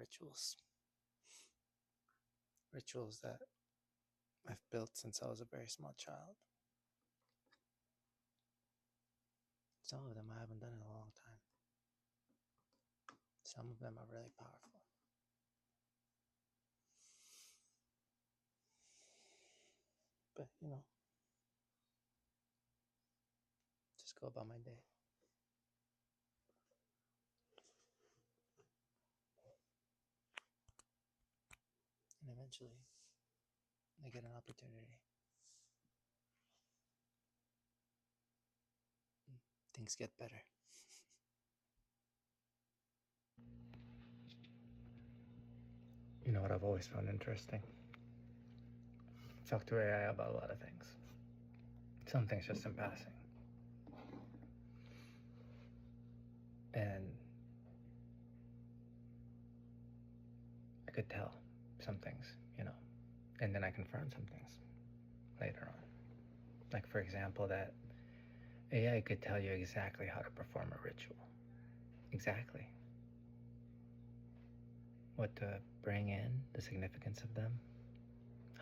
rituals. Rituals that I've built since I was a very small child. Some of them I haven't done in a long time. Some of them are really powerful. But, just go about my day. And eventually, I get an opportunity. Things get better. You know what I've always found interesting? Talk to AI about a lot of things. Some things just in passing. And I could tell some things, and then I confirm some things later on. Like, for example, that AI could tell you exactly how to perform a ritual. Exactly. What to bring in, the significance of them,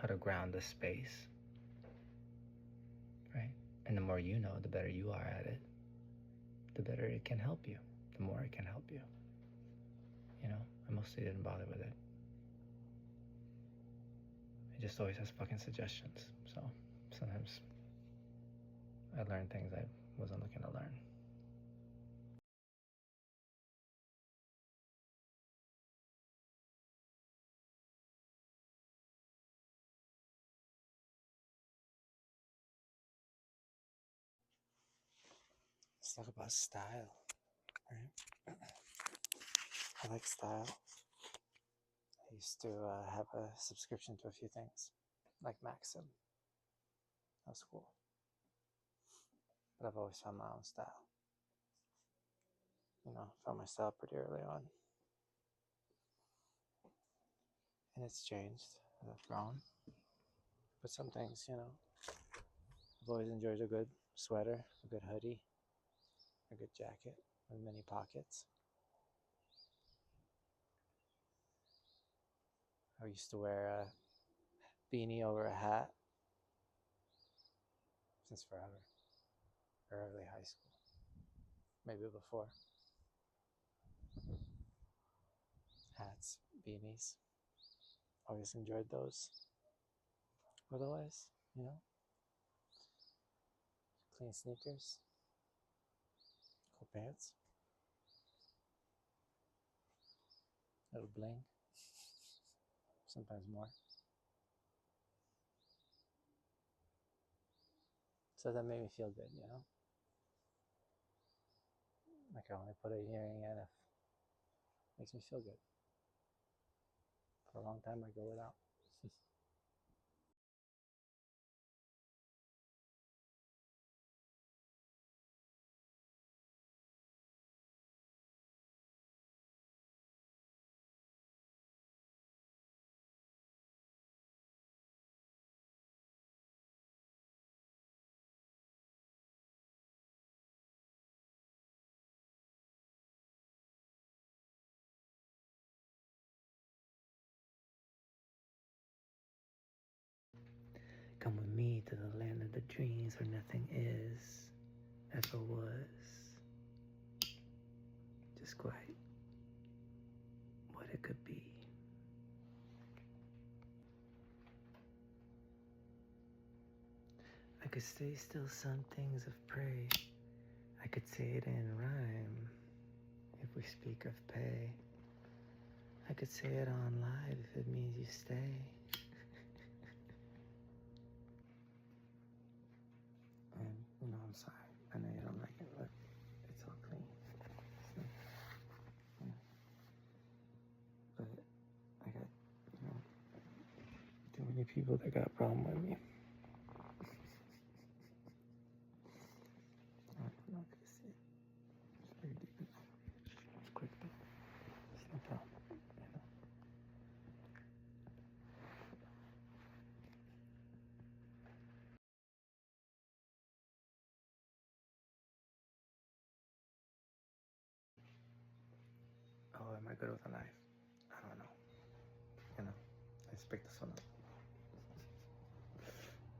how to ground the space, right? And the more you know, the better you are at it, the better it can help you, the more it can help you. I mostly didn't bother with it. It just always has fucking suggestions. So sometimes I learn things I wasn't looking to learn. Let's talk about style, right? I like style. I used to have a subscription to a few things, like Maxim. That was cool. But I've always found my own style. Found my style pretty early on. And it's changed as I've grown. But some things, I've always enjoyed a good sweater, a good hoodie, a good jacket with many pockets. I used to wear a beanie over a hat since forever. Early high school. Maybe before. Hats, beanies. Always enjoyed those. Otherwise, clean sneakers, cool pants, little bling, sometimes more. So that made me feel good, Like I only put a earring in if it makes me feel good. For a long time, I go without. Come with me to the land of the dreams where nothing is, ever was, just quite what it could be. I could say still some things of prey. I could say it in rhyme if we speak of pay. I could say it on live if it means you stay. And, I'm sorry. I know you don't like it. Look, it's all clean. But I got, too many people that got a problem with me. I'm not gonna say it. It's very deep enough. It's quick though. It's no problem. Oh, am I good with a knife? I don't pick this one up.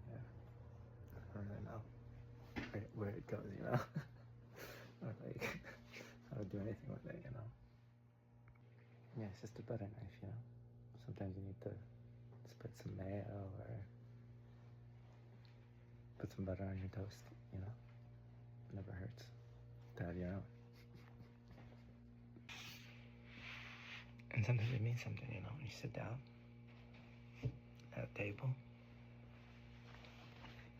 Yeah, I don't really know where it goes, you know? Or like how to do anything with it, you know? Yeah, it's just a butter knife, you know? Sometimes you need to spread some mayo or put some butter on your toast, you know? It never hurts to have your own. And sometimes it means something, you know, when you sit down at a table,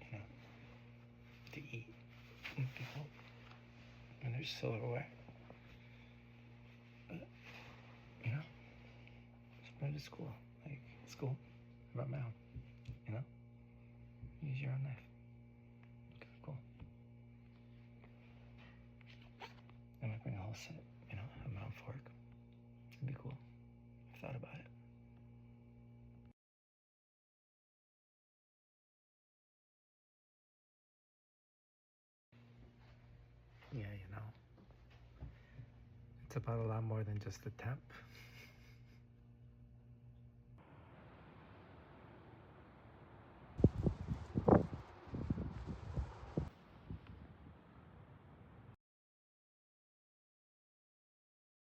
you know, to eat with people, and there's silverware. But, you know, sometimes it's cool. Like, it's cool. I brought my own, you know? Use your own knife. It's cool. I might bring a whole set, you know, have my own fork. It'd be cool. I've thought about it. Yeah, you know, it's about a lot more than just the temp.